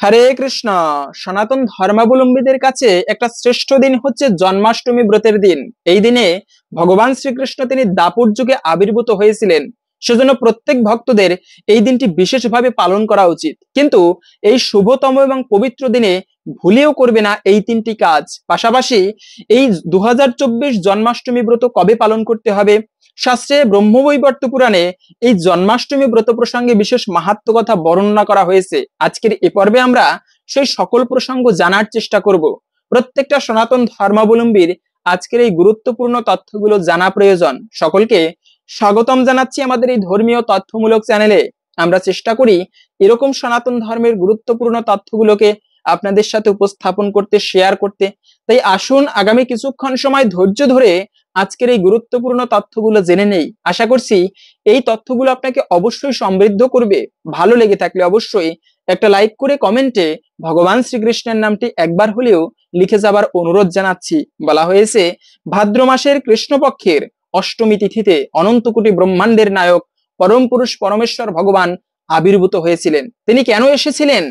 হরে কৃষ্ণ। সনাতন ধর্মাবলম্বীদের কাছে একটা শ্রেষ্ঠ দিন হচ্ছে জন্মাষ্টমী ব্রতের দিন। এই দিনে ভগবান শ্রীকৃষ্ণ তিনি দাপর যুগে আবির্ভূত হয়েছিলেন, সেজন্য প্রত্যেক ভক্তদের এই দিনটি বিশেষভাবে পালন করা উচিত। কিন্তু এই শুভতম এবং পবিত্র দিনে ভুলেও করবে না এই তিনটি কাজ। পাশাপাশি এই 2024 জন্মাষ্টমী ব্রত কবে পালন করতে হবে, শাস্ত্রে ব্রহ্মবৈবর্ত পুরাণে এই জন্মাষ্টমী ব্রত প্রসঙ্গে বিশেষ মাহাত্ম্য কথা বর্ণনা করা হয়েছে। আজকের এ পর্বে আমরা সেই সকল প্রসঙ্গ জানার চেষ্টা করব। প্রত্যেকটা সনাতন ধর্মাবলম্বীর আজকের এই গুরুত্বপূর্ণ তথ্যগুলো জানা প্রয়োজন। সকলকে স্বাগতম জানাচ্ছি আমাদের এই ধর্মীয় তথ্যমূলক চ্যানেলে। আমরা চেষ্টা করি এরকম সনাতন ধর্মের গুরুত্বপূর্ণ তথ্যগুলোকে আপনাদের সাথে উপস্থাপন করতে, শেয়ার করতে। তাই আসুন আগামী কিছুক্ষণ সময় ধৈর্য ধরে আজকের এই গুরুত্বপূর্ণ তথ্যগুলো জেনে নেই। আশা করছি এই তথ্যগুলো আপনাকে অবশ্যই সমৃদ্ধ করবে। ভালো লেগে থাকলে অবশ্যই একটা লাইক করে কমেন্টে ভগবান শ্রীকৃষ্ণের নামটি একবার হলেও লিখে যাবার অনুরোধ জানাচ্ছি। বলা হয়েছে ভাদ্র মাসের কৃষ্ণপক্ষের অষ্টমী তিথিতে অনন্ত কোটি ব্রহ্মাণ্ডের নায়ক পরম পুরুষ পরমেশ্বর ভগবান আবির্ভূত হয়েছিলেন। তিনি কেন এসেছিলেন?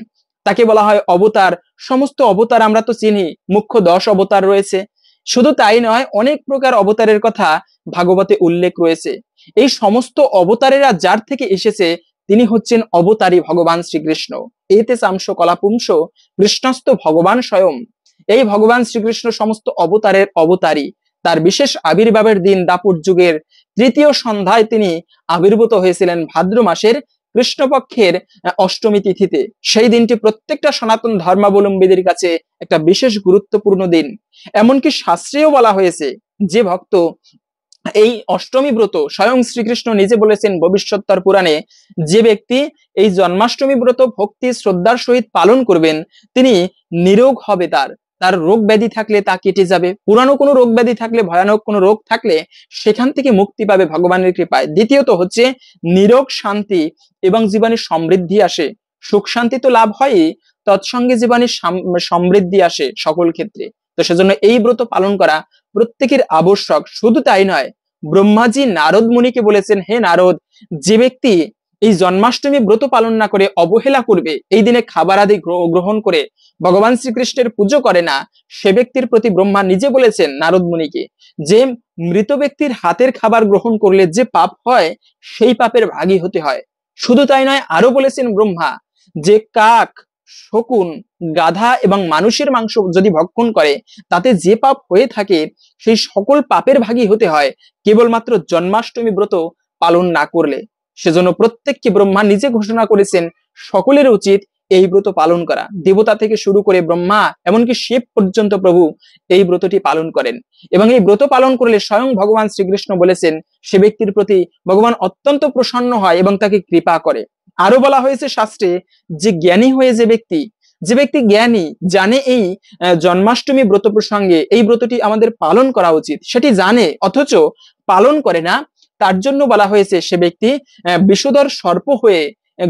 তাকে বলা হয় অবতার। সমস্ত অবতার আমরা তো চিনি, মুখ্য 10 অবতার রয়েছে। শুধু তাই নয়, অনেক প্রকার অবতারের কথা ভাগবতে উল্লেখ রয়েছে। এই সমস্ত অবতারেরা যার থেকে এসেছে তিনি হচ্ছেন অবতারী ভগবান শ্রীকৃষ্ণ। এতে চাংশ কলাপুংস কৃষ্ণস্থ ভগবান স্বয়ং। এই ভগবান শ্রীকৃষ্ণ সমস্ত অবতারের অবতারী। তার বিশেষ আবির্ভাবের দিন দাপর যুগের তৃতীয় সন্ধ্যায় তিনি আবির্ভূত হয়েছিলেন ভাদ্র মাসের কৃষ্ণপক্ষের অষ্টমী তিথিতে। সেই দিনটি প্রত্যেকটা সনাতন ধর্মাবলম্বীদের কাছে একটা বিশেষ গুরুত্বপূর্ণ দিন। এমনকি শাস্ত্রেও বলা হয়েছে যে ভক্ত এই অষ্টমী ব্রত, স্বয়ং শ্রীকৃষ্ণ নিজে বলেছেন ভবিষ্যৎতর পুরাণে, যে ব্যক্তি এই জন্মাষ্টমী ব্রত ভক্তি শ্রদ্ধার সহিত পালন করবেন তিনি নিরোগ হবে। তার রোগ ব্যাধি থাকলে তা কেটে যাবে। পুরানো কোনো রোগ ব্যাধি থাকলে, ভয়ানক কোনো রোগ থাকলে সেখান থেকে মুক্তি পাবে ভগবানের কৃপায়। দ্বিতীয়ত হচ্ছে নিরোগ শান্তি এবং জীবনে সমৃদ্ধি আসে। সুখ শান্তি তো লাভ হয়, তৎসঙ্গে জীবনে সমৃদ্ধি আসে সকল ক্ষেত্রে। তো সেজন্য এই ব্রত পালন করা প্রত্যেকের আবশ্যক। শুধু তাই নয়, ব্রহ্মাজি নারদ মুনিকে বলেছেন, হে নারদ, যে ব্যক্তি এই জন্মাষ্টমী ব্রত পালন না করে অবহেলা করবে, এই দিনে খাবার আদি গ্রহণ করে ভগবান শ্রীকৃষ্ণের পুজো করে না, সে ব্যক্তির প্রতি ব্রহ্মা নিজে বলেছেন নারদ মুনিকে যে মৃত ব্যক্তির হাতের খাবার গ্রহণ করলে যে পাপ হয় সেই পাপের ভাগী হতে হয়। শুধু তাই নয়, আরো বলেছেন ব্রহ্মা যে কাক, শকুন, গাধা এবং মানুষের মাংস যদি ভক্ষণ করে তাতে যে পাপ হয়ে থাকে সেই সকল পাপের ভাগী হতে হয় কেবলমাত্র জন্মাষ্টমী ব্রত পালন না করলে। সেজন্য প্রত্যেককে ব্রহ্মা নিজে ঘোষণা করেছেন সকলের উচিত এই ব্রত পালন করা। দেবতা থেকে শুরু করে ব্রহ্মা এমনকি শিব পর্যন্ত প্রভু এই ব্রতটি পালন করেন। এবং এই ব্রত পালন করলে স্বয়ং ভগবান শ্রীকৃষ্ণ বলেছেন সে ব্যক্তির প্রতি ভগবান অত্যন্ত প্রসন্ন হয় এবং তাকে কৃপা করে। আরো বলা হয়েছে শাস্ত্রে যে জ্ঞানী হয়ে যে ব্যক্তি জ্ঞানী, জানে এই জন্মাষ্টমী ব্রত প্রসঙ্গে এই ব্রতটি আমাদের পালন করা উচিত, সেটি জানে অথচ পালন করে না, তার জন্য বলা হয়েছে সে ব্যক্তি বিষধর সর্প হয়ে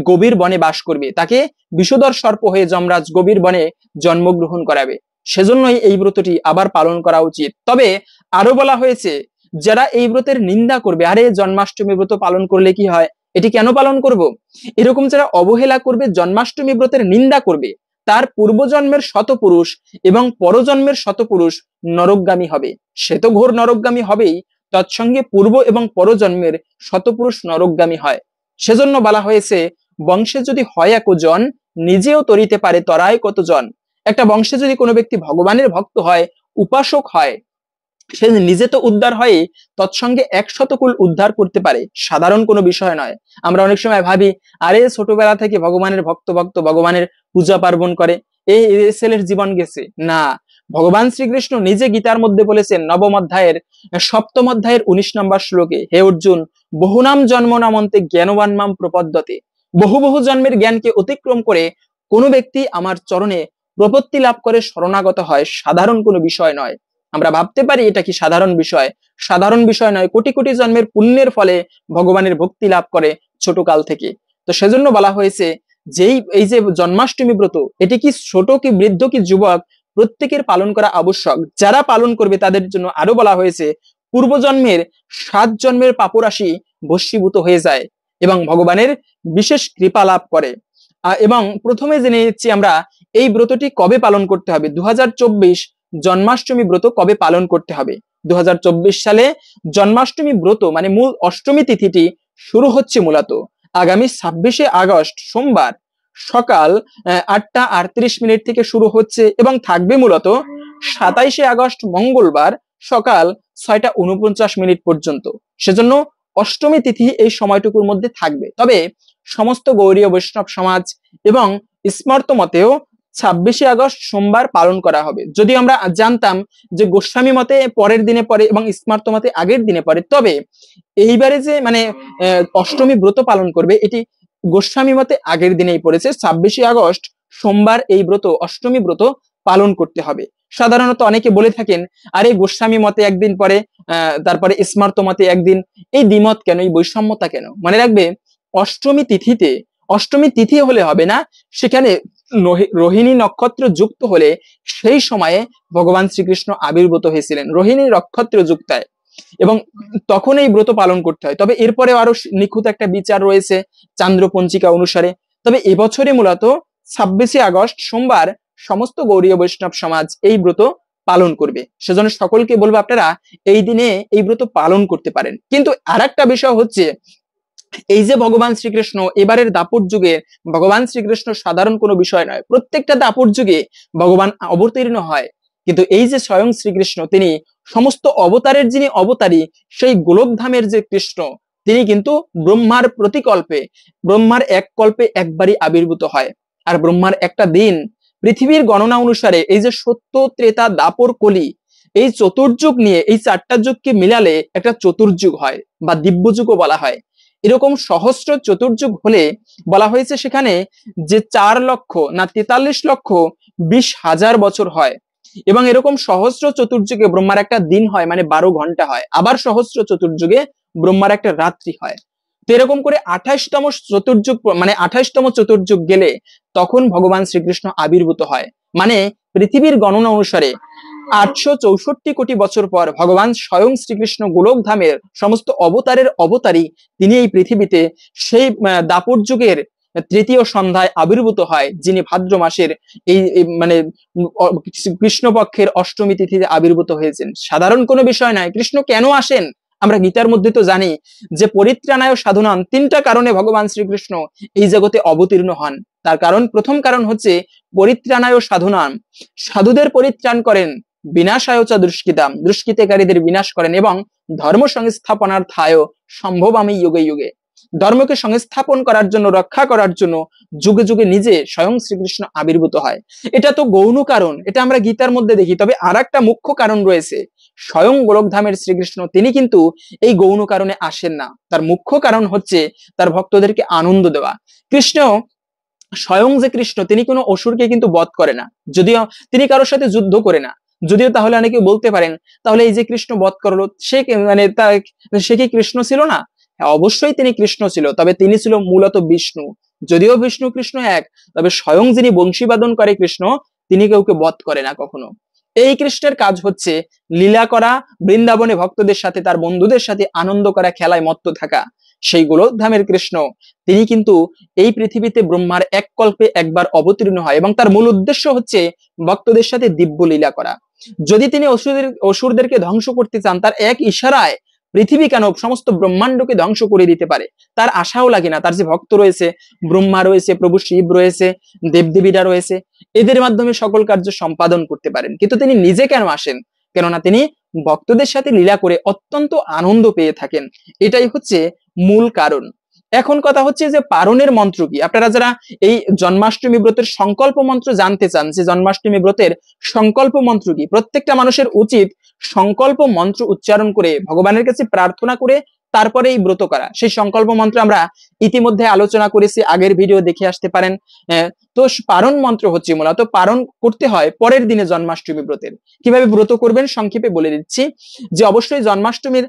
গভীর বনে বাস করবে। তাকে বিষধর সর্প হয়ে যমরাজ গভীর বনে জন্মগ্রহণ করাবে। সেজন্যই এই ব্রতটি আবার পালন করা উচিত। তবে আরো বলা হয়েছে যারা এই ব্রতের নিন্দা করবে, আরে জন্মাষ্টমী ব্রত পালন করলে কি হয়, এটি কেন পালন করব, এরকম যারা অবহেলা করবে, জন্মাষ্টমী ব্রতের নিন্দা করবে, তার পূর্বজন্মের শতপুরুষ এবং পরজন্মের শতপুরুষ নরকগামী হবে। সে তো ঘোর নরকগামী হবেই, তৎসঙ্গে পূর্ব এবং পরজন্মের শতপুরুষ নরকগামী হয়। সেজন্য বলা হয়েছে বংশে যদি হয় একজন, নিজেও তরিতে পারে তরায় কতজন। একটা বংশে যদি কোনো ব্যক্তি ভগবানের ভক্ত হয়, উপাসক হয়, সে নিজে তো উদ্ধার হয়, তৎসঙ্গে 100 কুল উদ্ধার করতে পারে। সাধারণ কোনো বিষয় নয়। আমরা অনেক সময় ভাবি আরে ছোটবেলা থেকে ভগবানের ভক্ত ভগবানের পূজা পার্বণ করে, এই ছেলের জীবন গেছে না। ভগবান শ্রীকৃষ্ণ নিজে গীতার মধ্যে বলেছেন নবম অধ্যায়ের 7ম অধ্যায়ের 19 নম্বর শ্লোকে, হে অর্জুন, বহুনাম জন্ম নামন্তে জ্ঞানবান মাম প্রপদ্যতে। বহু বহু জন্মের জ্ঞানকে অতিক্রম করে কোনো ব্যক্তি আমার চরণে প্রপত্তি লাভ করে শরণাগত হয়, সাধারণ কোনো বিষয় নয়। আমরা ভাবতে পারি এটা কি সাধারণ বিষয়, সাধারণ বিষয় নয়। কোটি কোটি জন্মের পুণ্যের ফলে ভগবানের ভক্তি লাভ করে ছোটকাল থেকে। তো সেজন্য বলা হয়েছে যে এই যে জন্মাষ্টমী ব্রত, এটি কি ছোট কি বৃদ্ধ কি যুবক, প্রত্যেকের পালন করা আবশ্যক। যারা পালন করবে তাদের জন্য আরো বলা হয়েছে পূর্বজন্মের 7 জন্মের পাপরাশি ভস্মীভূত হয়ে যায় এবং ভগবানের বিশেষ কৃপা লাভ করে। এবং প্রথমে জেনে নিচ্ছি আমরা এই ব্রতটি কবে পালন করতে হবে। 2024 জন্মাষ্টমী ব্রত কবে পালন করতে হবে। 2024 সালে জন্মাষ্টমী ব্রত মানে মূল অষ্টমী তিথিটি শুরু হচ্ছে মূলত আগামী 26শে আগস্ট সোমবার সকাল 8:38 থেকে শুরু হচ্ছে এবং থাকবে মূলত 27শে আগস্ট মঙ্গলবার সকাল 6:49 পর্যন্ত। সেজন্য অষ্টমী তিথি এই সময়টুকুর মধ্যে থাকবে। তবে সমস্ত গৌড়ীয় বৈষ্ণব সমাজ এবং স্মার্ত মতেও 26শে আগস্ট সোমবার পালন করা হবে। যদি আমরা জানতাম যে গোস্বামী মতে পরের দিনে পড়ে এবং স্মার্ত মতে আগের দিনে পড়ে, তবে এইবারে যে মানে অষ্টমী ব্রত পালন করবে এটি গোস্বামী মতে আগের দিনেই পড়েছে। 26শে আগস্ট সোমবার এই ব্রত অষ্টমী ব্রত পালন করতে হবে। সাধারণত অনেকে বলে থাকেন আরে গোস্বামী মতে একদিন পরে তারপরে স্মার্ত মতে একদিন, এই দ্বিমত কেন, এই বৈষম্যতা কেন? মনে রাখবে অষ্টমী তিথি হলে হবে না, সেখানে রোহিণী নক্ষত্র যুক্ত হলে সেই সময়ে ভগবান শ্রীকৃষ্ণ আবির্ভূত হয়েছিলেন রোহিণী নক্ষত্র যুক্তায়, এবং তখন এই ব্রত পালন করতে হয়। তবে এরপরে আরো নিখুঁত একটা বিচার রয়েছে চান্দ্র পঞ্জিকা অনুসারে। তবে এবছরে মূলত 26শে আগস্ট সোমবার সমস্ত গৌড়ীয় বৈষ্ণব সমাজ এই ব্রত পালন করবে। সেজন্য সকলকে বলবো আপনারা এই দিনে এই ব্রত পালন করতে পারেন। কিন্তু আরেকটা বিষয় হচ্ছে এই যে ভগবান শ্রীকৃষ্ণ এবারের দাপর যুগে ভগবান শ্রীকৃষ্ণ সাধারণ কোনো বিষয় নয়, প্রত্যেকটা দাপর যুগে ভগবান অবতীর্ণ হয়, কিন্তু এই যে স্বয়ং শ্রীকৃষ্ণ তিনি সমস্ত অবতারের যিনি অবতারী, সেই গোলকধামের যে কৃষ্ণ তিনি কিন্তু ব্রহ্মার প্রতিকল্পে ব্রহ্মার এক কল্পে একবারই আবির্ভূত হয়। আর ব্রহ্মার একটা দিন পৃথিবীর গণনা অনুসারে এই যে সত্য ত্রেতা দাপর কলি এই চতুর্যুগ নিয়ে এই চারটা যুগকে মিলালে একটা চতুর্যুগ হয় বা দিব্যযুগও বলা হয়। এরকম সহস্র চতুর্যুগ হলে বলা হয়েছে সেখানে যে 4,43,20,000 বছর হয়, এবং এরকম সহস্র চতুর্যুগে ব্রহ্মার একটা দিন হয় মানে 12 ঘন্টা হয়, আবার সহস্র চতুর্যুগে ব্রহ্মার একটা রাত্রি হয়। তো এরকম করে 28তম চতুর্যুগ মানে 28তম চতুর্যুগ গেলে তখন ভগবান শ্রীকৃষ্ণ আবির্ভূত হয়। মানে পৃথিবীর গণনা অনুসারে 864 কোটি বছর পর ভগবান স্বয়ং শ্রীকৃষ্ণ গোলক ধামের সমস্ত অবতারের অবতারী তিনি এই পৃথিবীতে সেই দাপর যুগের তৃতীয় সন্ধ্যায় আবির্ভূত হয়, যিনি ভাদ্র মাসের এই মানে কৃষ্ণপক্ষের অষ্টমী তিথিতে আবির্ভূত হয়েছেন। সাধারণ কোনো বিষয় নয়। কৃষ্ণ কেন আসেন আমরা গীতার মধ্যে তো জানি যে পরিত্রাণায় সাধনান, তিনটা কারণে ভগবান শ্রীকৃষ্ণ এই জগতে অবতীর্ণ হন। তার কারণ প্রথম কারণ হচ্ছে পরিত্রাণায় সাধনান, সাধুদের পরিত্রাণ করেন, বিনাশায় চ দুষ্কৃতাম, দুষ্কৃতকারীদের বিনাশ করেন, এবং ধর্ম সংস্থাপনার্থায় সম্ভব আমি যুগে যুগে, ধর্মকে সংস্থাপন করার জন্য রক্ষা করার জন্য যুগে যুগে নিজে স্বয়ং শ্রীকৃষ্ণ আবির্ভূত হয়। এটা তো গৌণ কারণ, এটা আমরা গীতার মধ্যে দেখি। তবে আর একটা মুখ্য কারণ রয়েছে, স্বয়ং গোলকধামের শ্রীকৃষ্ণ তিনি কিন্তু এই গৌণ কারণে আসেন না। তার মুখ্য কারণ হচ্ছে তার ভক্তদেরকে আনন্দ দেওয়া। কৃষ্ণ স্বয়ং যে কৃষ্ণ তিনি কোনো অসুরকে কিন্তু বধ করে না, যদিও তিনি কারোর সাথে যুদ্ধ করে না, যদিও তাহলে অনেকে বলতে পারেন তাহলে এই যে কৃষ্ণ বধ করলো সে মানে সে কি কৃষ্ণ ছিল না? হ্যাঁ, অবশ্যই তিনি কৃষ্ণ ছিল, তবে তিনি ছিল মূলত বিষ্ণু। যদিও বিষ্ণু কৃষ্ণ এক, তবে স্বয়ং যিনি বংশীবাদন করে কৃষ্ণ তিনি কাউকে বধ করে না কখনো। এই কৃষ্ণের কাজ হচ্ছে লীলা করা, বৃন্দাবনে ভক্তদের সাথে তার বন্ধুদের সাথে আনন্দ করা, খেলায় মত্ত থাকা। সেই গোলকধামের কৃষ্ণ তিনি কিন্তু এই পৃথিবীতে ব্রহ্মার এক কল্পে একবার অবতীর্ণ হয়, এবং তার মূল উদ্দেশ্য হচ্ছে ভক্তদের সাথে দিব্য লীলা করা। যদি তিনি অসুরদেরকে ধ্বংস করতে চান, তার এক ইশারায় পৃথিবী কেন সমস্ত ব্রহ্মাণ্ডকে ধ্বংস করে দিতে পারে, তার আশাও লাগে না। তার যে ভক্ত রয়েছে, ব্রহ্মা রয়েছে, প্রভু শিব রয়েছে, দেবদেবীরা রয়েছে, এদের মাধ্যমে সকল কার্য সম্পাদন করতে পারেন। কিন্তু তিনি নিজে কেন আসেন? কেননা তিনি ভক্তদের সাথে লীলা করে অত্যন্ত আনন্দ পেয়ে থাকেন। এটাই হচ্ছে মূল কারণ। এখন কথা হচ্ছে যে পারণের মন্ত্র কি। আপনারা যারা এই জন্মাষ্টমী ব্রতের সংকল্প মন্ত্র জানতে চান যে জন্মাষ্টমী ব্রতের সংকল্প মন্ত্র কি, প্রত্যেকটা মানুষের উচিত সংকল্প মন্ত্র উচ্চারণ করে ভগবানের কাছে প্রার্থনা করে তারপরে এই ব্রত করা। সেই সংকল্প মন্ত্র আমরা ইতিমধ্যে আলোচনা করেছি, আগের ভিডিও দেখে আসতে পারেন। তো পারণ মন্ত্র হচ্ছে মূলত পারণ করতে হয় পরের দিনে জন্মাষ্টমী ব্রতের। কিভাবে ব্রত করবেন সংক্ষেপে বলে দিচ্ছি, যে অবশ্যই জন্মাষ্টমীর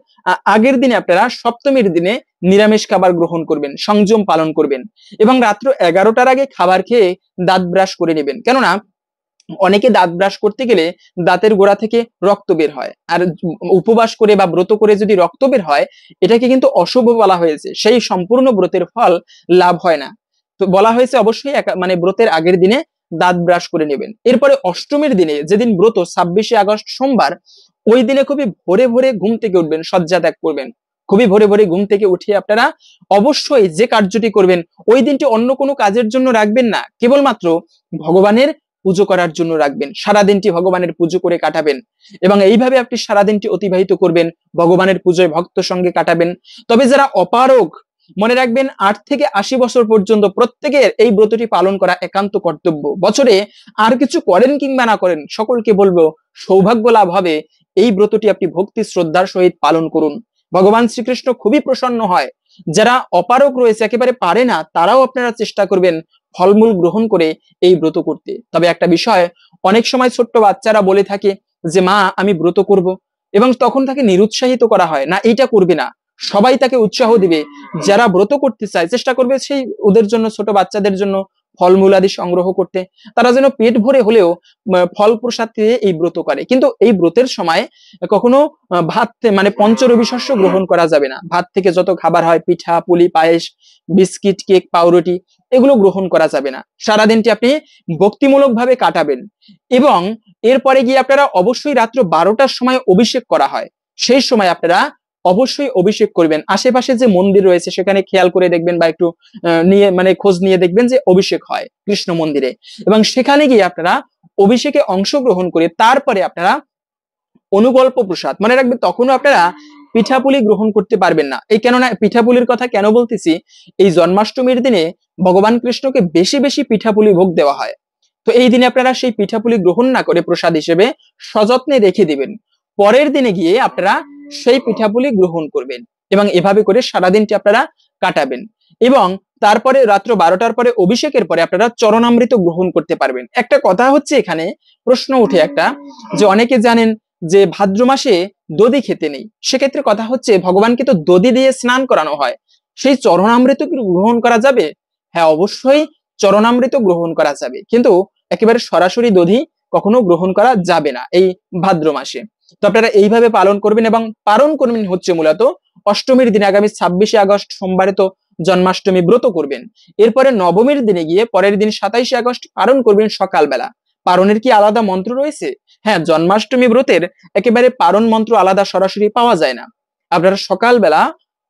আগের দিনে আপনারা সপ্তমীর দিনে নিরামিষ খাবার গ্রহণ করবেন, সংযম পালন করবেন, এবং রাত্র 11টার আগে খাবার খেয়ে দাঁত ব্রাশ করে নেবেন। কেননা অনেকে দাঁত ব্রাশ করতে গেলে দাঁতের গোড়া থেকে রক্ত বের হয়, আর উপবাস করে বা ব্রত করে যদি রক্ত বের হয় এটাকে কিন্তু অশুভ বলা হয়েছে, সেই সম্পূর্ণ ব্রতের ফল লাভ হয় না। তো বলা হয়েছে অবশ্যই মানে ব্রতের আগের দিনে দাঁত ব্রাশ করে নেবেন। এরপরে অষ্টমীর দিনে, যেদিন ব্রত 26শে আগস্ট সোমবার, ওই দিনে খুবই ভোরে ভোরে ঘুম থেকে উঠবেন, শয্যা ত্যাগ করবেন। খুবই ভোরে ভোরে ঘুম থেকে উঠে আপনারা অবশ্যই যে কার্যটি করবেন ওই দিনটি অন্য কোনো কাজের জন্য রাখবেন না, কেবলমাত্র ভগবানের পুজো করার জন্য রাখবেন। সারাদিনটি ভগবানের পুজো করে কাটাবেন এবং এইভাবে আপনি সারাদিনটি অতিবাহিত করবেন, ভগবানের পুজোয় ভক্ত সঙ্গে কাটাবেন। তবে যারা অপারগ, মনে রাখবেন 8 থেকে 80 বছর পর্যন্ত প্রত্যেকের এই ব্রতটি পালন করা একান্ত কর্তব্য। বছরে আর কিছু করেন কিংবা না করেন, সকলকে বলবো সৌভাগ্য লাভ হবে। এই ব্রতটি আপনি ভক্তি শ্রদ্ধার সহিত পালন করুন, ভগবান শ্রীকৃষ্ণ খুবই প্রসন্ন হয়। যারা অপারগ রয়েছে, একেবারে পারে না, তারাও আপনারা চেষ্টা করবেন ফলমূল গ্রহণ করে এই ব্রত করতে। তবে একটা বিষয়, অনেক সময় ছোট্ট বাচ্চারা বলে থাকে যে মা আমি ব্রত করব, এবং তখন তাকে নিরুৎসাহিত করা হয়, না এইটা করবে না। সবাই তাকে উৎসাহ দিবে, যারা ব্রত করতে চায় চেষ্টা করবে সেই ওদের জন্য, ছোট বাচ্চাদের জন্য ফলমূল আদি সংগ্রহ করতে, তারা যেন পেট ভরে হলেও ফল প্রসাদ দিয়ে এই ব্রত করে। কিন্তু এই ব্রতের সময় কখনো ভাত মানে পঞ্চরবি শস্য গ্রহণ করা যাবে না। ভাত থেকে যত খাবার হয়, পিঠা পুলি পায়েস বিস্কিট কেক পাউরুটি, এগুলো গ্রহণ করা যাবে না। সারাদিনটি আপনি ভক্তিমূলক ভাবে কাটাবেন। এবং এরপরে গিয়ে আপনারা অবশ্যই রাত্র 12টার সময় অভিষেক করা হয়, সেই সময় আপনারা অবশ্যই অভিষেক করবেন। আশেপাশে যে মন্দির রয়েছে সেখানে খেয়াল করে দেখবেন বা একটু নিয়ে মানে খোঁজ নিয়ে দেখবেন যে অভিষেক হয় কৃষ্ণ মন্দিরে, এবং সেখানে গিয়ে আপনারা অভিষেকে অংশগ্রহণ করে তারপরে আপনারা অনুকল্প প্রসাদ, মনে রাখবেন তখনও আপনারা পিঠাপুলি গ্রহণ করতে পারবেন না। এই কেননা পিঠাপুলির কথা কেন বলতেছি, এই জন্মাষ্টমীর দিনে ভগবান কৃষ্ণকে বেশি বেশি পিঠাপুলি ভোগ দেওয়া হয়। তো এই দিনে আপনারা সেই পিঠাপুলি গ্রহণ না করে প্রসাদ হিসেবে সযত্নে রেখে দিবেন, পরের দিনে গিয়ে আপনারা সেই পিঠাপুলি গ্রহণ করবেন এবং এভাবে করে সারাদিনটি আপনারা কাটাবেন। এবং তারপরে রাত্র 12টার পরে অভিষেকের পরে আপনারা চরণামৃত গ্রহণ করতে পারবেন। একটা কথা হচ্ছে, এখানে প্রশ্ন উঠে একটা, যে অনেকে জানেন যে ভাদ্র মাসে দধি খেতে নেই, সেক্ষেত্রে কথা হচ্ছে ভগবানকে তো দধি দিয়ে স্নান করানো হয়, সেই চরণামৃত কি গ্রহণ করা যাবে? হ্যাঁ, অবশ্যই চরণামৃত গ্রহণ করা যাবে, কিন্তু একেবারে সরাসরি দধি কখনো গ্রহণ করা যাবে না এই ভাদ্র মাসে। তো আপনারা এইভাবে পালন করবেন, এবং পালন করবেন হচ্ছে মূলত অষ্টমীর দিনে, আগামী 26শে আগস্ট সোমবারে তো জন্মাষ্টমী ব্রত করবেন। এরপরে নবমীর দিনে গিয়ে পরের দিন 27শে আগস্ট পালন করবেন সকালবেলা। পারণের কি আলাদা মন্ত্র রয়েছে? হ্যাঁ, জন্মাষ্টমী ব্রতের একেবারে পারণ মন্ত্র আলাদা সরাসরি পাওয়া যায় না। আপনারা সকালবেলা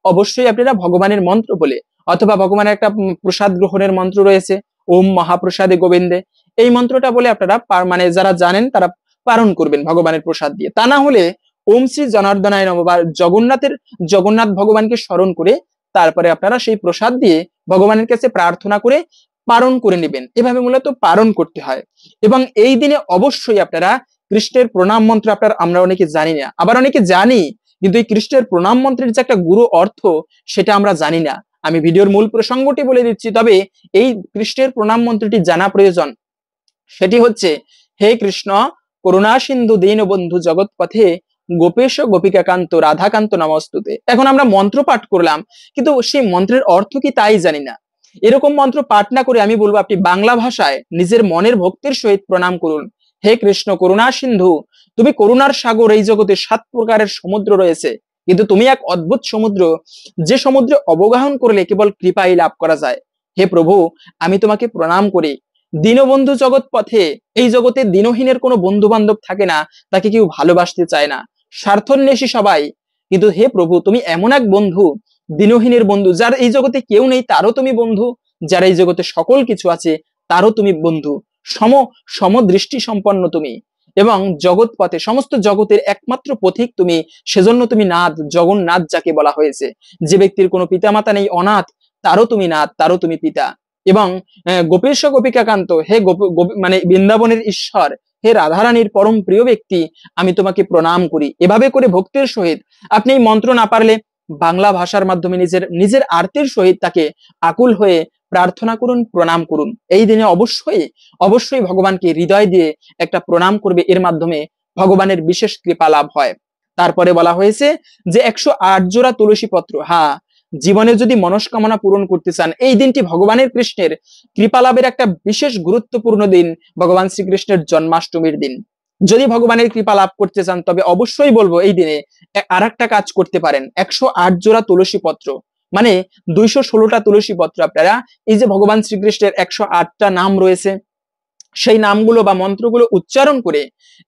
অবশ্যই আপনারা ভগবানের মন্ত্র বলে, অথবা ভগবানের একটা প্রসাদ গ্রহণের মন্ত্র রয়েছে, ওম মহাপ্রসাদে গোবিন্দে, এই মন্ত্রটা বলে আপনারা মানে যারা জানেন তারা পালন করবেন ভগবানের প্রসাদ দিয়ে। তা না হলে ওম শ্রী জনার্দনায় নমঃ বা জগন্নাথ ভগবানকে স্মরণ করে তারপরে আপনারা সেই প্রসাদ দিয়ে ভগবানের কাছে প্রার্থনা করে পালন করে নেবেন। এভাবে মূলত পালন করতে হয়। এবং এই দিনে অবশ্যই আপনারা কৃষ্ণের প্রণাম মন্ত্র, আমরা অনেকে জানি না, আবার অনেকে জানি, কিন্তু এই কৃষ্ণের প্রণাম মন্ত্রের যে একটা গুরু অর্থ সেটা আমরা জানি না। আমি ভিডিওর মূল প্রসঙ্গটি বলে দিচ্ছি, তবে এই কৃষ্ণের প্রণাম মন্ত্রটি জানা প্রয়োজন। সেটি হচ্ছে, হে কৃষ্ণ করুণা সিন্ধু দীনবন্ধু জগৎপথে গোপেশ গোপিকাকান্ত রাধাকান্ত নমস্তুতে। এখন আমরা মন্ত্র পাঠ করলাম, কিন্তু সেই মন্ত্রের অর্থ কি তাই জানি না। এরকম মন্ত্র পাঠ না করে আমি বলবো আপনি বাংলা ভাষায় নিজের মনের ভক্তির সহিত প্রণাম করুন। হে কৃষ্ণ করুণা সিন্ধু, তুমি করুণার সাগর, এই জগতে 7 প্রকারের সমুদ্র রয়েছে, কিন্তু তুমি এক অদ্ভুত সমুদ্র, যে সমুদ্রে অবগাহন করলে কেবল কৃপাই লাভ করা যায়। হে প্রভু, আমি তোমাকে প্রণাম করি। দীনবন্ধু জগৎ পথে, এই জগতে দীনহীনের কোনো বন্ধু বান্ধব থাকে না, তাকে কেউ ভালোবাসতে চায় না, স্বার্থন্বেষী সবাই। কিন্তু হে প্রভু, তুমি এমন এক বন্ধু, দীনহীনের বন্ধু, যার এই জগতে কেউ নেই তারও তুমি বন্ধু, যার এই জগতে সকল কিছু আছে তারও তুমি বন্ধু, সমদৃষ্টি সম্পন্ন তুমি, এবং জগৎ পথে সমস্ত জগতের একমাত্র পথিক তুমি। সেজন্য তুমি নাথ, জগন্নাথ যাকে বলা হয়েছে। যে ব্যক্তির কোনো পিতামাতা নেই, অনাথ, তারও তুমি নাথ, তারও তুমি পিতা। এবং গোপেশ গোপিকাকান্ত, হে মানে বৃন্দাবনের ঈশ্বর, হে রাধারানীর পরম প্রিয় ব্যক্তি, আমি তোমাকে প্রণাম করি। এভাবে করে ভক্তির সহিত আপনি এই মন্ত্র না পারলে বাংলা ভাষার মাধ্যমে নিজের আরতির সহিত তাকে আকুল হয়ে প্রার্থনা করুন, প্রণাম করুন। এই দিনে অবশ্যই ভগবানকে হৃদয় দিয়ে একটা প্রণাম করবে, এর মাধ্যমে ভগবানের বিশেষ কৃপা লাভ হয়। তারপরে বলা হয়েছে যে 108 জোড়া তুলসী পত্র, হ্যাঁ, জীবনে যদি মনস্কামনা পূরণ করতে চান, এই দিনটি ভগবানের কৃষ্ণের কৃপা লাভের একটা বিশেষ গুরুত্বপূর্ণ দিন, ভগবান শ্রীকৃষ্ণের জন্মাষ্টমীর দিন। যদি ভগবানের কৃপা লাভ করতে চান, তবে অবশ্যই বলবো এই দিনে আর একটা কাজ করতে পারেন, 108 জোড়া তুলসী পত্র মানে 216টা তুলসী পত্র আপনারা এই যে ভগবান শ্রীকৃষ্ণের 108টা নাম রয়েছে সেই নামগুলো বা মন্ত্রগুলো উচ্চারণ করে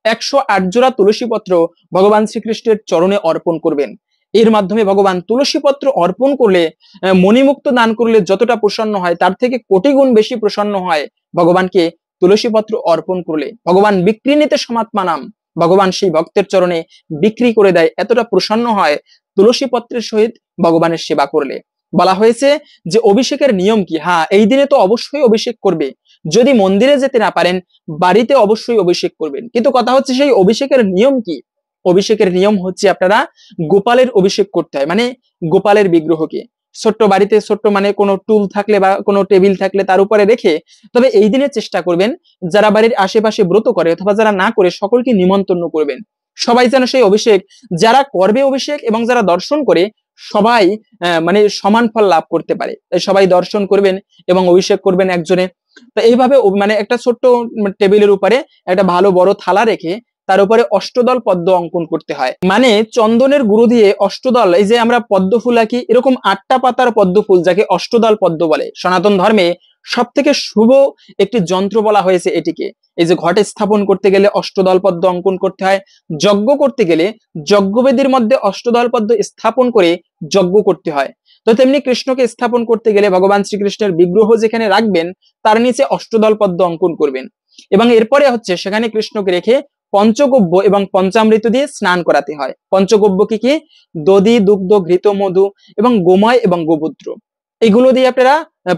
108 জোড়া তুলসী পত্র ভগবান শ্রীকৃষ্ণের চরণে অর্পণ করবেন। এর মাধ্যমে ভগবান তুলসী পত্র অর্পণ করলে, মণিমুক্ত দান করলে যতটা প্রসন্ন হয় তার থেকে কোটি গুণ বেশি প্রসন্ন হয় ভগবানকে তুলসী পত্র অর্পণ করলে। ভগবান বিক্রি নিতে সমাত্মা নাম, ভগবান সেই ভক্তের চরণে বিক্রি করে দেয়, এতটা প্রসন্ন হয় তুলসী পত্রের সহিত ভগবানের সেবা করলে। বলা হয়েছে যে অভিষেকের নিয়ম কি? হ্যাঁ, এই দিনে তো অবশ্যই অভিষেক করবে। যদি মন্দিরে যেতে না পারেন, বাড়িতে অবশ্যই অভিষেক করবেন। কিন্তু কথা হচ্ছে সেই অভিষেকের নিয়ম কি? অভিষেকের নিয়ম হচ্ছে আপনারা গোপালের অভিষেক করতে হয়, মানে গোপালের বিগ্রহকে ছোট্ট বাড়িতে, ছোট্ট মানে কোনো টুল থাকলে বা কোনো টেবিল থাকলে তার উপরে রেখে, তবে এই দিনে চেষ্টা করবেন যারা বাড়ির আশেপাশে ব্রত করে অথবা যারা না করে সকলকে নিমন্ত্রণ করবেন। সবাই যেন সেই অভিষেক, যারা করবে অভিষেক এবং যারা দর্শন করে সবাই মানে সমান ফল লাভ করতে পারে। তাই সবাই দর্শন করবেন এবং অভিষেক করবেন একজনে। তো এইভাবে মানে একটা ছোট্ট টেবিলের উপরে একটা ভালো বড় থালা রেখে তার উপরে অষ্টদল পদ্ম অঙ্কন করতে হয়। মানে চন্দনের গুঁড়ো দিয়ে অষ্টদল, এই যে আমরা পদ্ম ফুল আঁকি এরকম 8টা পাতার পদ্ম ফুল, যাকে অষ্টদল পদ্ম বলে। সনাতন ধর্মে সব থেকে শুভ একটি যন্ত্র বলা হয়েছে এটিকে। এই যে ঘটে স্থাপন করতে গেলে অষ্টদল পদ্ম অঙ্কন করতে হয়, যজ্ঞ করতে গেলে যজ্ঞবেদীর মধ্যে অষ্টদল পদ্ম স্থাপন করে যজ্ঞ করতে হয়। তো তেমনি কৃষ্ণকে স্থাপন করতে গেলে ভগবান শ্রীকৃষ্ণের বিগ্রহ যেখানে রাখবেন তার নিচে অষ্টদল পদ্ম অঙ্কন করবেন এবং এরপরে হচ্ছে সেখানে কৃষ্ণকে রেখে পঞ্চগব্য এবং পঞ্চামৃত দিয়ে স্নান করাতে হয়। পঞ্চগব্য কি কি? দধি, দুগ্ধ, ঘৃত, মধু এবং গোময় এবং গোমূত্র, এগুলো দিয়ে আপনারা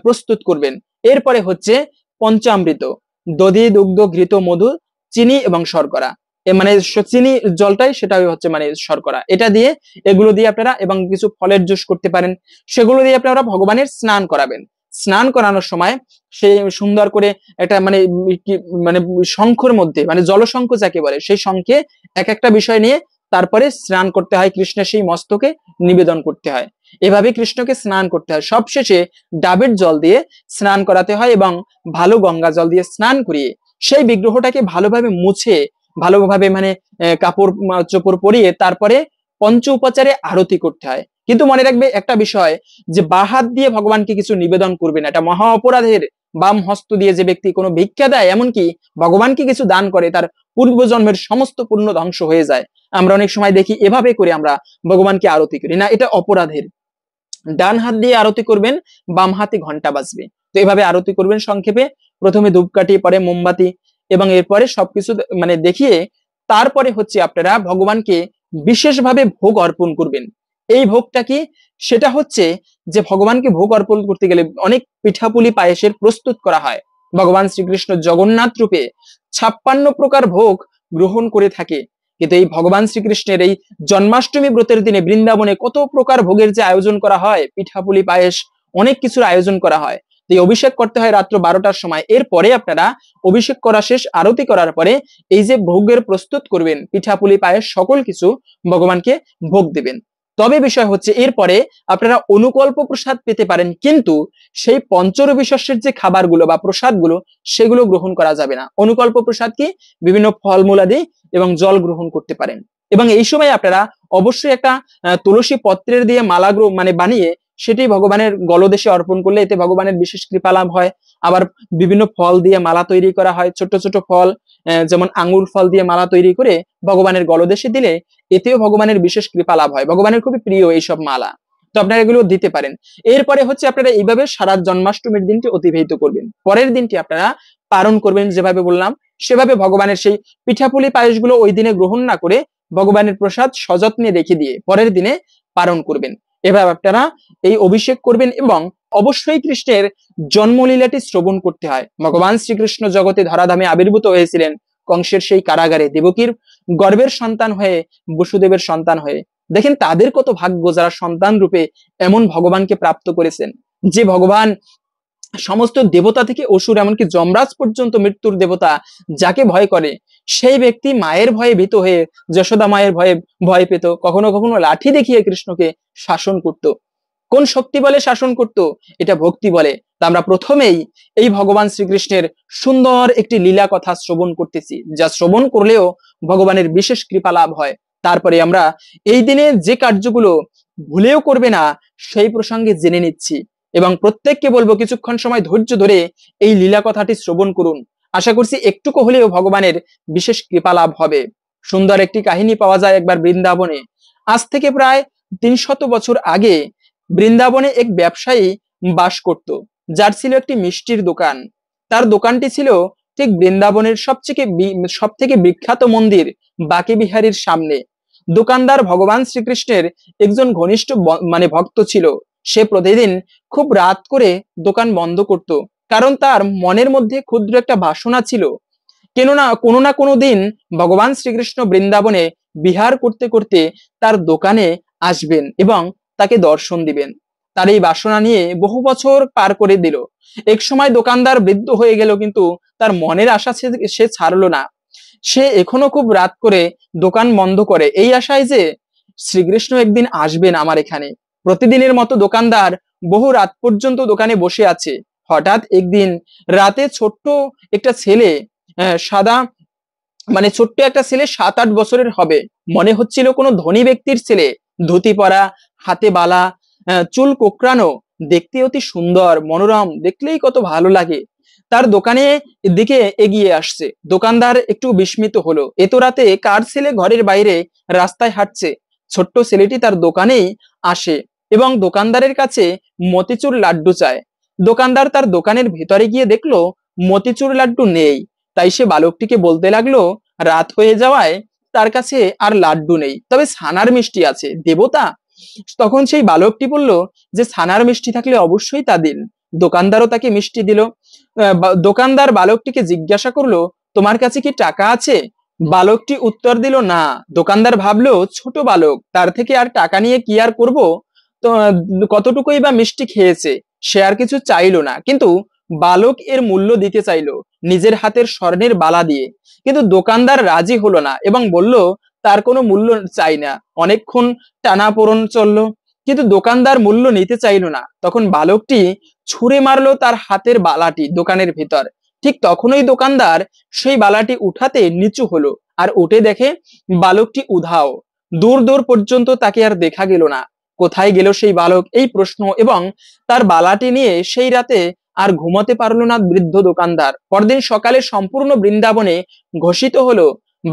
প্রস্তুত করবেন। এরপরে হচ্ছে পঞ্চামৃত, দধি, দুগ্ধ, ঘৃত, মধু, চিনি এবং শর্করা, মানে চিনি জলটাই সেটাই হচ্ছে মানে শর্করা, এটা দিয়ে, এগুলো দিয়ে আপনারা এবং কিছু ফলের জুস করতে পারেন, সেগুলো দিয়ে আপনারা ভগবানের স্নান করাবেন। স্নান করানোর সময় সে সুন্দর করে একটা মানে মানে শঙ্খের মধ্যে, মানে জলশঙ্খ যাকে বলে, সেই শঙ্খে এক একটা বিষয় নিয়ে তারপরে স্নান করতে হয়, কৃষ্ণের সেই মস্তকে নিবেদন করতে হয়। এভাবে কৃষ্ণকে স্নান করতে হয়। সবশেষে ডাবের জল দিয়ে স্নান করাতে হয় এবং ভালো গঙ্গা জল দিয়ে স্নান করিয়ে সেই বিগ্রহটাকে ভালোভাবে মুছে, ভালোভাবে মানে কাপড় চোপড় পরিয়ে তারপরে পঞ্চ উপচারে আরতি করতে হয়। কিন্তু মনে রাখবে একটা বিষয়, যে বা হাত দিয়ে ভগবানকে কিছু নিবেদন করবে না, এটা মহা অপরাধের। বাম হস্ত দিয়ে যে ব্যক্তি কোনো ভিক্ষা দেয়, এমনকি ভগবানকে কিছু দান করে, তার পূর্বজন্মের সমস্ত পুণ্য ধ্বংস হয়ে যায়। আমরা অনেক সময় দেখি এভাবে করে আমরা ভগবানকে আরতি করি না, এটা অপরাধের। ডান হাত দিয়ে আরতি করবেন, বাম হাতে ঘন্টা বাজবে। তো এভাবে আরতি করবেন। সংক্ষেপে প্রথমে ধূপকাঠি, পরে মোমবাতি এবং এরপরে সবকিছু মানে দেখিয়ে তারপরে হচ্ছে আপনারা ভগবানকে বিশেষভাবে ভোগ অর্পণ করবেন। এই ভোগটা কি? সেটা হচ্ছে যে ভগবানকে ভোগ অর্পণ করতে গেলে অনেক পিঠাপুলি পায়েসের প্রস্তুত করা হয়। ভগবান শ্রীকৃষ্ণ জগন্নাথ রূপে 56 প্রকার ভোগ গ্রহণ করে থাকে। কিন্তু এই ভগবান শ্রীকৃষ্ণের এই জন্মাষ্টমী ব্রতের দিনে বৃন্দাবনে কত প্রকার ভোগের যে আয়োজন করা হয়, পিঠাপুলি পায়েস অনেক কিছুর আয়োজন করা হয়। এই অভিষেক করতে হয় রাত্র 12টার সময়। এরপরে আপনারা অভিষেক করা শেষ, আরতি করার পরে এই যে ভোগের প্রস্তুত করবেন, পিঠাপুলি পায়েস সকল কিছু ভগবানকে ভোগ দেবেন। তবে বিষয় হচ্ছে এরপরে আপনারা অনুকল্প প্রসাদ পেতে পারেন, কিন্তু সেই পঞ্চরবি শস্যের যে খাবারগুলো বা প্রসাদগুলো সেগুলো গ্রহণ করা যাবে না। অনুকল্প প্রসাদ কি? বিভিন্ন ফলমূলাদি এবং জল গ্রহণ করতে পারেন। এবং এই সময় আপনারা অবশ্যই একটা তুলসী পত্রের দিয়ে মালা মানে বানিয়ে সেটি ভগবানের গলদেশে অর্পণ করলে এতে ভগবানের বিশেষ কৃপা লাভ হয়। আবার বিভিন্ন ফল দিয়ে মালা তৈরি করা হয়, ছোট ছোট ফল, যেমন আঙ্গুর ফল দিয়ে মালা তৈরি করে ভগবানের গলদেশে দিলে এতেও ভগবানের বিশেষ কৃপা লাভ হয়। ভগবানের খুবই প্রিয় এইসব মালা, তো আপনারা এগুলো দিতে পারেন। এরপরে হচ্ছে আপনারা এইভাবে সারা জন্মাষ্টমীর দিনটি অতিবাহিত করবেন। পরের দিনটি আপনারা পালন করবেন যেভাবে বললাম সেভাবে ভগবানের সেই পিঠাপুলি পায়েসগুলো ওই দিনে গ্রহণ না করে ভগবানের প্রসাদ সযত্নে রেখে দিয়ে পরের দিনে পালন করবেন। এভাবে আপনারা এই অভিষেক করবেন এবং অবশ্যই কৃষ্ণের জন্মলীলাটি শ্রবণ করতে হয়। ভগবান শ্রীকৃষ্ণ জগতে ধরাধামে আবির্ভূত হয়েছিলেন কংসের সেই কারাগারে, দেবকীর গর্ভের সন্তান হয়ে, বসুদেবের সন্তান হয়ে। দেখেন তাদের কত ভাগ্য যারা সন্তান রূপে এমন ভগবানকে প্রাপ্ত করেছেন, যে ভগবান সমস্ত দেবতা থেকে অসুর, এমনকি যমরাজ পর্যন্ত মৃত্যুর দেবতা যাকে ভয় করে, সেই ব্যক্তি মায়ের ভয়ে ভীত হয়ে, যশোদা মায়ের ভয়ে ভয় পেত, কখনো কখনো লাঠি দেখিয়ে কৃষ্ণকে শাসন করত। কোন শক্তি বলে শাসন করত? এটা ভক্তি বলে। তা আমরা প্রথমেই এই ভগবান শ্রীকৃষ্ণের সুন্দর একটি লীলা কথা শ্রবণ করতেছি, যা শ্রবণ করলেও ভগবানের বিশেষ কৃপা লাভ হয়। তারপরে আমরা এই দিনে যে কার্যগুলো ভুলেও করবে না সেই প্রসঙ্গে জেনে নিচ্ছি। এবং প্রত্যেককে বলবো কিছুক্ষণ সময় ধৈর্য ধরে এই লীলা কথাটি শ্রবণ করুন। আশা করছি একটুকু হলেও ভগবানের বিশেষ কৃপা লাভ হবে। সুন্দর একটি কাহিনী পাওয়া যায় একবার বৃন্দাবনে। আজ থেকে প্রায় 300 বছর আগে বৃন্দাবনে এক ব্যবসায়ী বাস করত, যার ছিল একটি মিষ্টির দোকান। তার দোকানটি ছিল ঠিক বৃন্দাবনের সব থেকে বিখ্যাত মন্দির বাঁকে বিহারীর সামনে। দোকানদার ভগবান শ্রীকৃষ্ণের একজন ঘনিষ্ঠ মানে ভক্ত ছিল। সে প্রতিদিন খুব রাত করে দোকান বন্ধ করত, কারণ তার মনের মধ্যে ক্ষুদ্র একটা বাসনা ছিল, কোনো না কোনো দিন ভগবান শ্রীকৃষ্ণ বৃন্দাবনে বিহার করতে করতে তার দোকানে আসবেন এবং তাকে দর্শন দিবেন। তার এই বাসনা নিয়ে বহু বছর পার করে দিল। এক সময় দোকানদার বৃদ্ধ হয়ে গেল, কিন্তু তার মনের আশা সে ছাড়লো না। সে এখনো খুব রাত করে দোকান বন্ধ করে, এই আশায় যে শ্রীকৃষ্ণ একদিন আসবেন আমার এখানে। প্রতিদিনের মতো দোকানদার বহু রাত পর্যন্ত দোকানে বসে আছে। হঠাৎ একদিন রাতে ছোট্ট একটা ছেলে, সাদা মানে ছোট্ট একটা ছেলে 7-8 বছরের হবে, মনে হচ্ছিল কোনো ধনী ব্যক্তির ছেলে, ধুতি পরা, হাতে বালা, চুল কোকড়ানো, দেখতে অতি সুন্দর মনোরম, দেখলেই কত ভালো লাগে, তার দোকানে দিকে এগিয়ে আসছে। দোকানদার একটু বিস্মিত হলো, এত রাতে কার ছেলে ঘরের বাইরে রাস্তায় হাঁটছে। ছোট্ট ছেলেটি তার দোকানেই আসে এবং দোকানদারের কাছে মতিচুর লাড্ডু চায়। দোকানদার তার দোকানের ভেতরে গিয়ে দেখলো মতিচুর লাড্ডু নেই। তাই সে বালকটিকে বলতে লাগলো, রাত হয়ে যাওয়ায় তার কাছে আর লাড্ডু নেই, তবে ছানার মিষ্টি আছে, দেবতা। তখন সেই বালকটি বলল যে ছানার মিষ্টি থাকলে অবশ্যই তা দিন। দোকানদারও তাকে মিষ্টি দিল। দোকানদার বালকটিকে জিজ্ঞাসা করলো, তোমার কাছে কি টাকা আছে? বালকটি উত্তর দিল না। দোকানদার ভাবলো ছোট বালক, তার থেকে আর টাকা নিয়ে কি আর করব, তো কতটুকুই বা মিষ্টি খেয়েছে, সে আর কিছু চাইলো না। কিন্তু বালক এর মূল্য দিতে চাইলো নিজের হাতের স্বর্ণের বালা দিয়ে, কিন্তু দোকানদার রাজি হলো না এবং বলল তার কোনো মূল্য চাই না। অনেকক্ষণ টানাপোড়েন চললো, কিন্তু দোকানদার মূল্য নিতে চাইলো না। তখন বালকটি ছুঁড়ে মারলো তার হাতের বালাটি দোকানের ভিতর। ঠিক তখনই দোকানদার সেই বালাটি উঠাতে নিচু হলো, আর উঠে দেখে বালকটি উধাও। দূর দূর পর্যন্ত তাকে আর দেখা গেল না। কোথায় গেল সেই বালক, এই প্রশ্ন এবং তার বালাটি নিয়ে সেই রাতে আর ঘুমাতে পারলো না বৃদ্ধ দোকানদার। পরদিন সকালে সম্পূর্ণ বৃন্দাবনে ঘোষিত হলো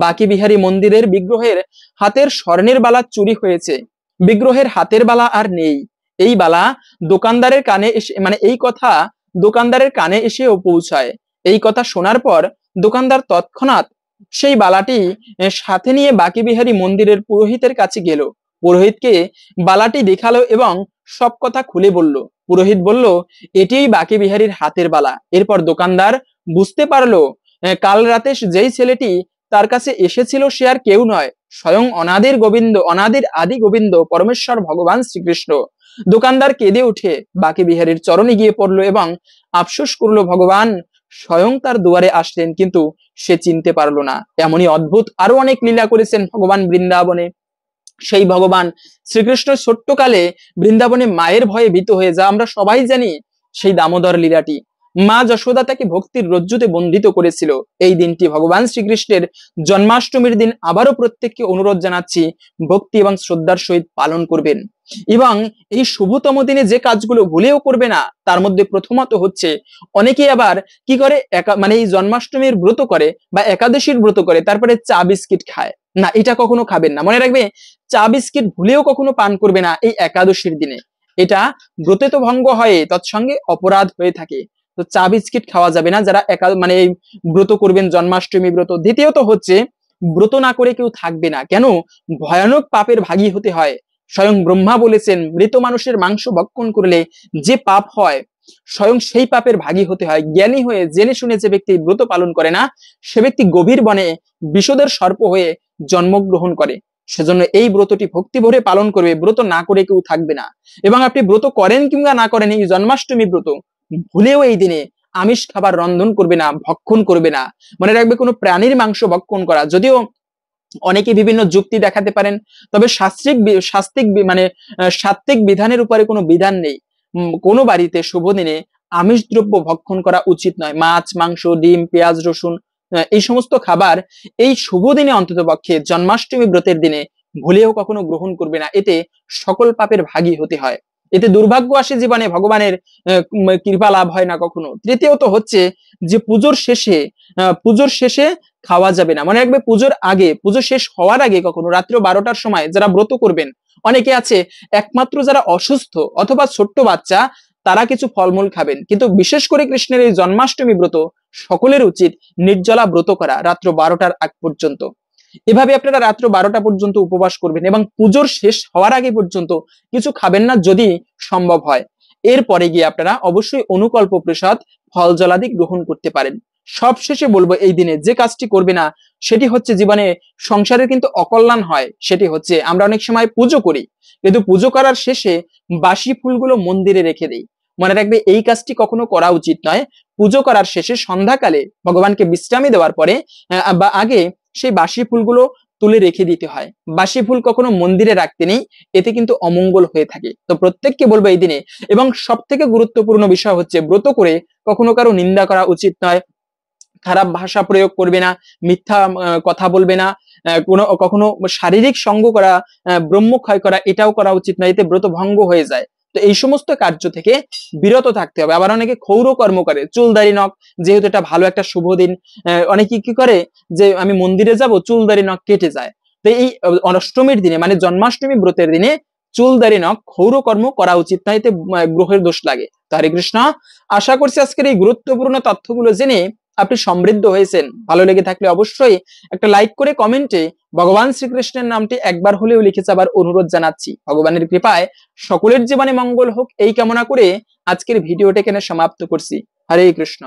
বাঁকে বিহারী মন্দিরের বিগ্রহের হাতের স্বর্ণের বালা চুরি হয়েছে। বিগ্রহের হাতের বালা আর নেই। এই বালা দোকানদারের কানে এসে এই কথা দোকানদারের কানে এসেও পৌঁছায়। এই কথা শোনার পর দোকানদার তৎক্ষণাৎ সেই বালাটি সাথে নিয়ে বাঁকে বিহারী মন্দিরের পুরোহিতের কাছে গেল। পুরোহিতকে বালাটি দেখালো এবং সব কথা খুলে বলল। পুরোহিত বলল, এটিই বাঁকে বিহারীর হাতের বালা। এরপর দোকানদার বুঝতে পারলো কাল রাতে যেই ছেলেটি তার কাছে এসেছিল সে আর কেউ নয়, স্বয়ং অনাদির আদি গোবিন্দ পরমেশ্বর ভগবান শ্রীকৃষ্ণ। দোকানদার কেঁদে উঠে বাঁকে বিহারীর চরণে গিয়ে পড়লো এবং আফসোস করলো, ভগবান স্বয়ং তার দুয়ারে আসলেন, কিন্তু সে চিনতে পারলো না। এমনই অদ্ভুত আরো অনেক লীলা করেছেন ভগবান বৃন্দাবনে। সেই ভগবান শ্রীকৃষ্ণ ছোট্টকালে বৃন্দাবনে মায়ের ভয়ে ভীত হয়ে যা আমরা সবাই জানি, সেই দামোদর লীলাটি মা যশোদা তাকে ভক্তির রজ্জুতে বন্ধিত করেছিল। এই দিনটি ভগবান শ্রীকৃষ্ণের জন্মাষ্টমীর দিন আবারও প্রত্যেককে অনুরোধ জানাচ্ছি ভক্তি এবং শ্রদ্ধার সহিত পালন করবেন। এবং এই শুভতম দিনে যে কাজগুলো ভুলেও করবে না, তার মধ্যে প্রথমত হচ্ছে অনেকে আবার কি করে এই জন্মাষ্টমীর ব্রত করে বা একাদশীর ব্রত করে, তারপরে চা বিস্কিট খায়। না, এটা কখনো খাবেন না। মনে রাখবে, চা বিস্কিট ভুলেও কখনো পান করবে না এই একাদশীর দিনে। এটা ব্রতে তো ভঙ্গ হয়, তৎসঙ্গে অপরাধ হয়ে থাকে। তো চা বিস্কিট খাওয়া যাবে না যারা এই ব্রত করবেন, জন্মাষ্টমী ব্রত। দ্বিতীয়ত হচ্ছে ব্রত না করে কেউ থাকবে না, কেন? ভয়ানক পাপের ভাগী হতে হয়। স্বয়ং ব্রহ্মা বলেছেন, মৃত মানুষের মাংস ভক্ষণ করলে যে পাপ হয়, স্বয়ং সেই পাপের ভাগী হতে হয়। জ্ঞানী হয়ে জেনে শুনে যে ব্যক্তি ব্রত পালন করে না, সে ব্যক্তি গভীর বনে বিষধর সর্প হয়ে জন্মগ্রহণ করে। সেজন্য এই ব্রতটি ভক্তি ভরে পালন করবে, ব্রত না করে কেউ থাকবে না। এবং আপনি ব্রত করেন কিংবা না করেন, এই জন্মাষ্টমী ব্রত ভুলেও এই দিনে আমিষ খাবার রন্ধন করবে না, ভক্ষণ করবে না। মনে রাখবে, কোনো প্রাণীর মাংস ভক্ষণ করা, যদিও অনেকে বিভিন্ন যুক্তি দেখাতে পারেন, তবে সাত্ত্বিক বিধানের উপরে কোনো বিধান নেই। কোনো বাড়িতে শুভ দিনে আমিষ দ্রব্য ভক্ষণ করা উচিত নয়। মাছ, মাংস, ডিম, পেঁয়াজ, রসুন, এই সমস্ত খাবার এই শুভ দিনে অন্তত পক্ষে জন্মাষ্টমী ব্রতের দিনে ভুলেও কখনো গ্রহণ করবে না, এতে সকল পাপের ভাগী হতে হয়, এতে দুর্ভাগ্য আসে জীবনে, ভগবানের কৃপা লাভ হয় না কখনো। তৃতীয়ত হচ্ছে যে পুজোর শেষে খাওয়া যাবে না, মনে রাখবে পুজোর আগে, পুজো শেষ হওয়ার আগে কখনো রাত্র 12টার সময় যারা ব্রত করবেন, অনেকে আছে একমাত্র যারা অসুস্থ অথবা ছোট্ট বাচ্চা তারা কিছু ফলমূল খাবেন, কিন্তু বিশেষ করে কৃষ্ণের এই জন্মাষ্টমী ব্রত সকলের উচিত নির্জলা ব্রত করা রাত্র 12টার আগ পর্যন্ত। এভাবে আপনারা রাত্র 12টা পর্যন্ত উপবাস করবেন এবং পুজোর শেষ হওয়ার আগে পর্যন্ত কিছু খাবেন না যদি সম্ভব হয়। এরপরে গিয়ে আপনারা অবশ্যই অনুকল্প প্রসাদ ফল জলাদি গ্রহণ করতে পারেন। সবশেষে বলবো এই দিনে যে কাজটি করবে না সেটি হচ্ছে জীবনে সংসারে কিন্তু অকল্যাণ হয়, সেটি হচ্ছে আমরা অনেক সময় পুজো করি কিন্তু পুজো করার শেষে বাসি ফুলগুলো মন্দিরে রেখে দেই। মনে রাখবে এই কাজটি কখনো করা উচিত নয়। পুজো করার শেষে সন্ধ্যাকালে ভগবানকে বিশ্রামী দেওয়ার পরে বা আগে সেই বাসি ফুলগুলো তুলে রেখে দিতে হয়। বাসি ফুল কখনো মন্দিরে রাখতে নেই, এতে কিন্তু অমঙ্গল হয়ে থাকে। তো প্রত্যেককে বলবো এই দিনে, এবং সব থেকে গুরুত্বপূর্ণ বিষয় হচ্ছে ব্রত করে কখনো কারো নিন্দা করা উচিত নয়, খারাপ ভাষা প্রয়োগ করবে না, মিথ্যা কথা বলবে না, কখনো শারীরিক সঙ্গ করা, ব্রহ্মক্ষয় করা এটাও করা উচিত নয়, এতে ব্রত ভঙ্গ হয়ে যায়। তো এই সমস্ত কার্য থেকে বিরত থাকতে হবে। আবার অনেকে ক্ষৌর কর্ম করে, চুলদাড়ি নখ, যেহেতু এটা ভালো একটা শুভ দিন, অনেকে কি করে যে আমি মন্দিরে যাব চুলদাড়ি নখ কেটে যায়। তো এই অষ্টমীর দিনে মানে জন্মাষ্টমী ব্রতের দিনে চুলদাড়ি নখ ক্ষৌর কর্ম করা উচিত নয়, এতে গ্রহের দোষ লাগে। তো হরে কৃষ্ণ, আশা করছি আজকের এই গুরুত্বপূর্ণ তথ্যগুলো জেনে আপনি সমৃদ্ধ হয়েছেন। ভালো লেগে থাকলে অবশ্যই একটা লাইক করে কমেন্টে ভগবান শ্রীকৃষ্ণের নামটি একবার হলেও লিখে যাবার অনুরোধ জানাচ্ছি। ভগবানের কৃপায় সকলের জীবনে মঙ্গল হোক এই কামনা করে আজকের ভিডিওটা এখানে সমাপ্ত করছি। হরে কৃষ্ণ।